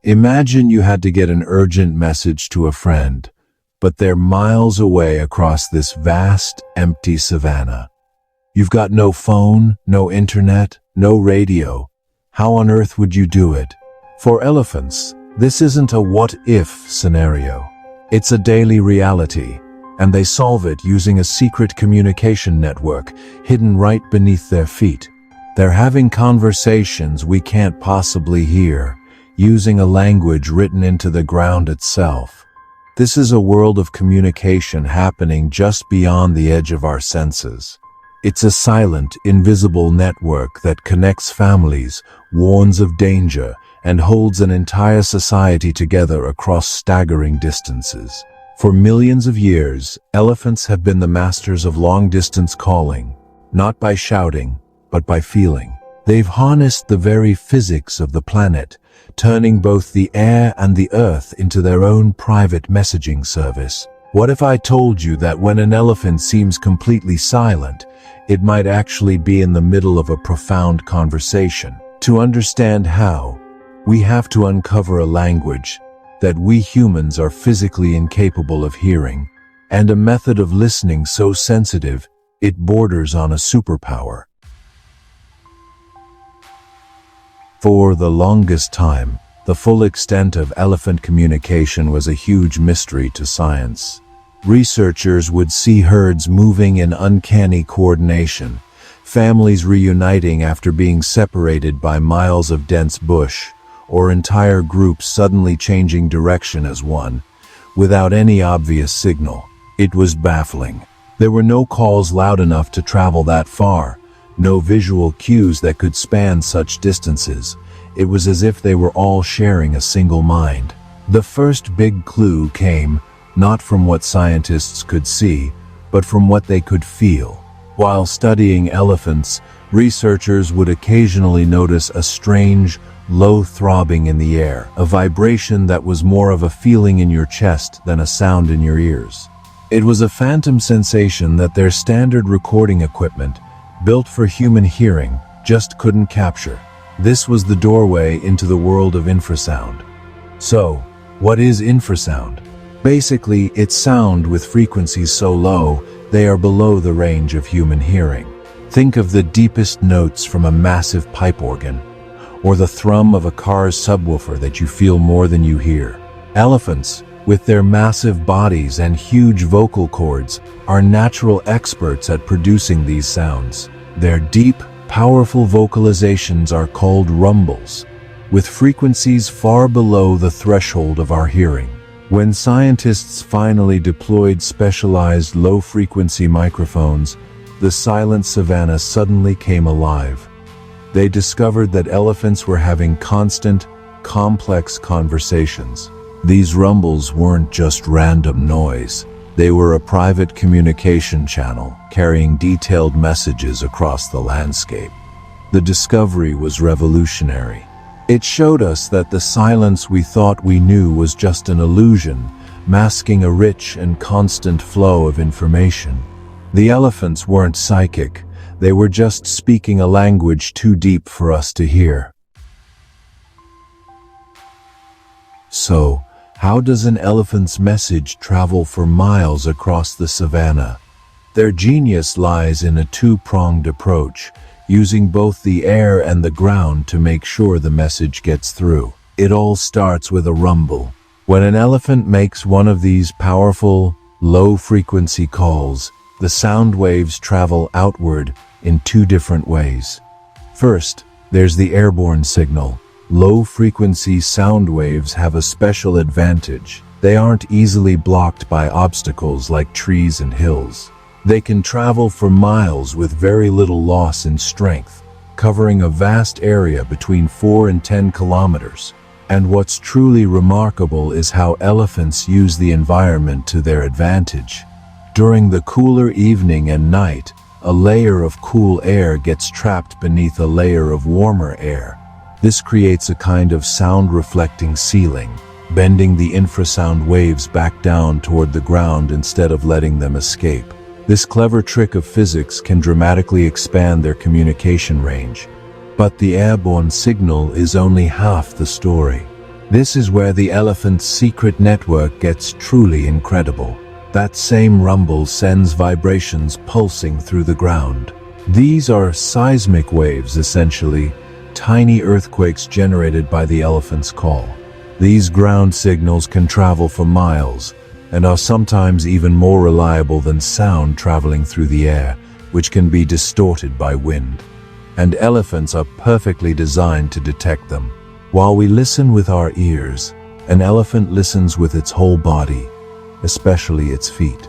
Imagine you had to get an urgent message to a friend, but they're miles away across this vast, empty savanna. You've got no phone, no internet, no radio. How on earth would you do it? For elephants, this isn't a what-if scenario. It's a daily reality, and they solve it using a secret communication network hidden right beneath their feet. They're having conversations we can't possibly hear, using a language written into the ground itself. This is a world of communication happening just beyond the edge of our senses. It's a silent, invisible network that connects families, warns of danger, and holds an entire society together across staggering distances. For millions of years, elephants have been the masters of long-distance calling, not by shouting, but by feeling. They've harnessed the very physics of the planet, turning both the air and the earth into their own private messaging service. What if I told you that when an elephant seems completely silent, it might actually be in the middle of a profound conversation? To understand how, we have to uncover a language that we humans are physically incapable of hearing, and a method of listening so sensitive it borders on a superpower. For the longest time, the full extent of elephant communication was a huge mystery to science. Researchers would see herds moving in uncanny coordination, families reuniting after being separated by miles of dense bush, or entire groups suddenly changing direction as one, without any obvious signal. It was baffling. There were no calls loud enough to travel that far, no visual cues that could span such distances. It was as if they were all sharing a single mind. The first big clue came, not from what scientists could see, but from what they could feel. While studying elephants, researchers would occasionally notice a strange, low throbbing in the air, a vibration that was more of a feeling in your chest than a sound in your ears. It was a phantom sensation that their standard recording equipment, built for human hearing, just couldn't capture. This was the doorway into the world of infrasound. So, what is infrasound? Basically, it's sound with frequencies so low, they are below the range of human hearing. Think of the deepest notes from a massive pipe organ, or the thrum of a car's subwoofer that you feel more than you hear. Elephants, with their massive bodies and huge vocal cords, are natural experts at producing these sounds. Their deep, powerful vocalizations are called rumbles, with frequencies far below the threshold of our hearing. When scientists finally deployed specialized low-frequency microphones, the silent savanna suddenly came alive. They discovered that elephants were having constant, complex conversations. These rumbles weren't just random noise. They were a private communication channel, carrying detailed messages across the landscape. The discovery was revolutionary. It showed us that the silence we thought we knew was just an illusion, masking a rich and constant flow of information. The elephants weren't psychic. They were just speaking a language too deep for us to hear. So, how does an elephant's message travel for miles across the savanna? Their genius lies in a two-pronged approach, using both the air and the ground to make sure the message gets through. It all starts with a rumble. When an elephant makes one of these powerful, low-frequency calls, the sound waves travel outward in two different ways. First, there's the airborne signal. Low-frequency sound waves have a special advantage. They aren't easily blocked by obstacles like trees and hills. They can travel for miles with very little loss in strength, covering a vast area between 4 and 10 kilometers. And what's truly remarkable is how elephants use the environment to their advantage. During the cooler evening and night, a layer of cool air gets trapped beneath a layer of warmer air. This creates a kind of sound-reflecting ceiling, bending the infrasound waves back down toward the ground instead of letting them escape. This clever trick of physics can dramatically expand their communication range. But the airborne signal is only half the story. This is where the elephant's secret network gets truly incredible. That same rumble sends vibrations pulsing through the ground. These are seismic waves, essentially, tiny earthquakes generated by the elephant's call. These ground signals can travel for miles and are sometimes even more reliable than sound traveling through the air, which can be distorted by wind. And elephants are perfectly designed to detect them. While we listen with our ears, an elephant listens with its whole body, especially its feet.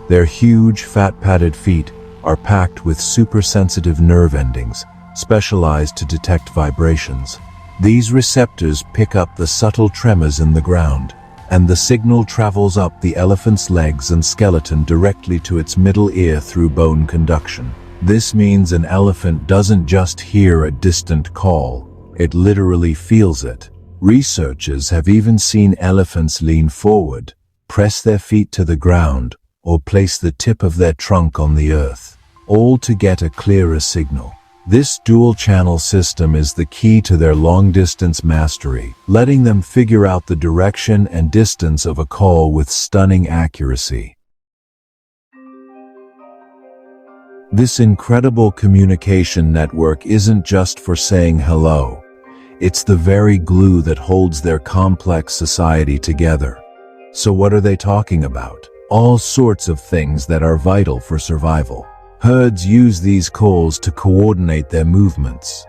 Their huge, fat-padded feet are packed with super-sensitive nerve endings, specialized to detect vibrations. These receptors pick up the subtle tremors in the ground, and the signal travels up the elephant's legs and skeleton directly to its middle ear through bone conduction. This means an elephant doesn't just hear a distant call, it literally feels it. Researchers have even seen elephants lean forward, press their feet to the ground, or place the tip of their trunk on the earth, all to get a clearer signal. This dual-channel system is the key to their long-distance mastery, letting them figure out the direction and distance of a call with stunning accuracy. This incredible communication network isn't just for saying hello. It's the very glue that holds their complex society together. So what are they talking about? All sorts of things that are vital for survival. Herds use these calls to coordinate their movements.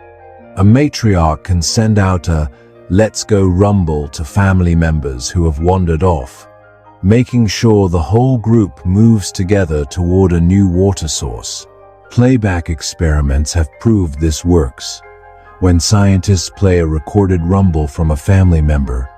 A matriarch can send out a "let's go" rumble to family members who have wandered off, making sure the whole group moves together toward a new water source. Playback experiments have proved this works. When scientists play a recorded rumble from a family member,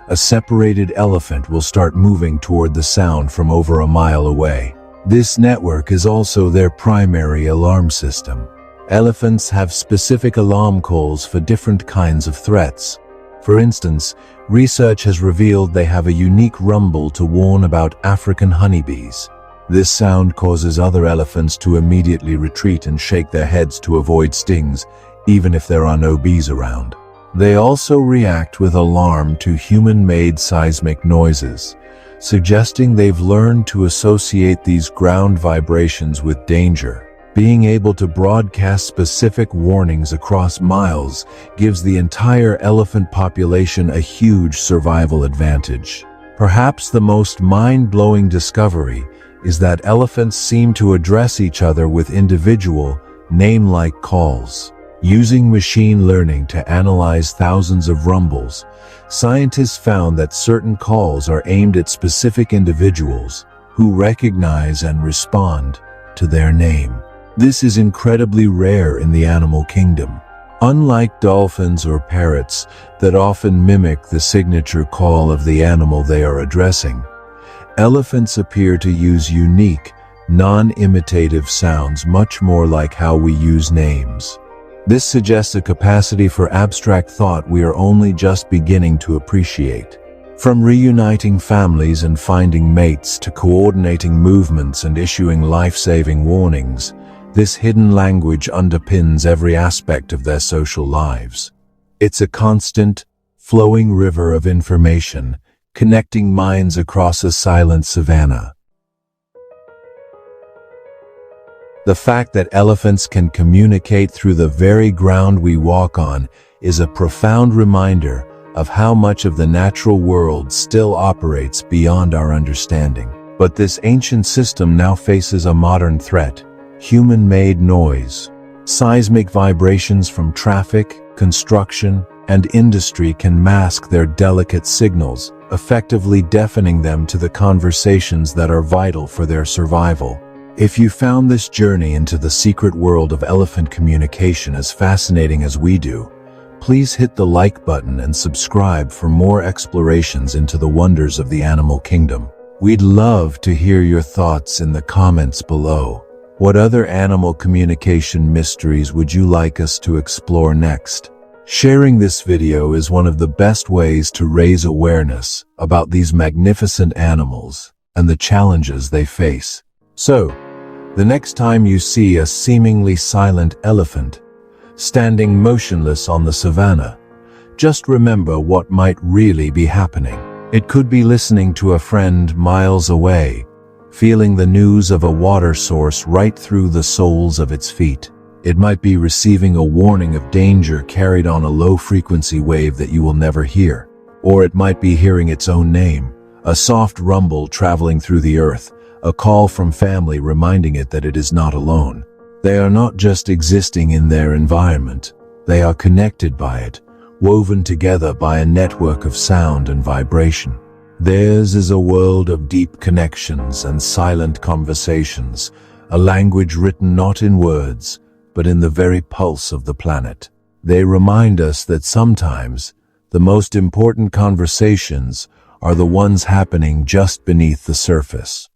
a separated elephant will start moving toward the sound from over a mile away. This network is also their primary alarm system. Elephants have specific alarm calls for different kinds of threats. For instance, research has revealed they have a unique rumble to warn about African honeybees. This sound causes other elephants to immediately retreat and shake their heads to avoid stings, even if there are no bees around. They also react with alarm to human-made seismic noises, suggesting they've learned to associate these ground vibrations with danger. Being able to broadcast specific warnings across miles gives the entire elephant population a huge survival advantage. Perhaps the most mind-blowing discovery is that elephants seem to address each other with individual, name-like calls. Using machine learning to analyze thousands of rumbles, scientists found that certain calls are aimed at specific individuals who recognize and respond to their name. This is incredibly rare in the animal kingdom. Unlike dolphins or parrots that often mimic the signature call of the animal they are addressing, elephants appear to use unique, non-imitative sounds much more like how we use names. This suggests a capacity for abstract thought we are only just beginning to appreciate. From reuniting families and finding mates to coordinating movements and issuing life-saving warnings, this hidden language underpins every aspect of their social lives. It's a constant, flowing river of information, connecting minds across a silent savanna. The fact that elephants can communicate through the very ground we walk on is a profound reminder of how much of the natural world still operates beyond our understanding. But this ancient system now faces a modern threat: human-made noise. Seismic vibrations from traffic, construction, and industry can mask their delicate signals, effectively deafening them to the conversations that are vital for their survival. If you found this journey into the secret world of elephant communication as fascinating as we do, please hit the like button and subscribe for more explorations into the wonders of the animal kingdom. We'd love to hear your thoughts in the comments below. What other animal communication mysteries would you like us to explore next? Sharing this video is one of the best ways to raise awareness about these magnificent animals and the challenges they face. So, the next time you see a seemingly silent elephant standing motionless on the savanna, just remember what might really be happening. It could be listening to a friend miles away, feeling the news of a water source right through the soles of its feet. It might be receiving a warning of danger carried on a low-frequency wave that you will never hear. Or it might be hearing its own name, a soft rumble traveling through the earth, a call from family reminding it that it is not alone. They are not just existing in their environment, they are connected by it, woven together by a network of sound and vibration. Theirs is a world of deep connections and silent conversations, a language written not in words, but in the very pulse of the planet. They remind us that sometimes the most important conversations are the ones happening just beneath the surface.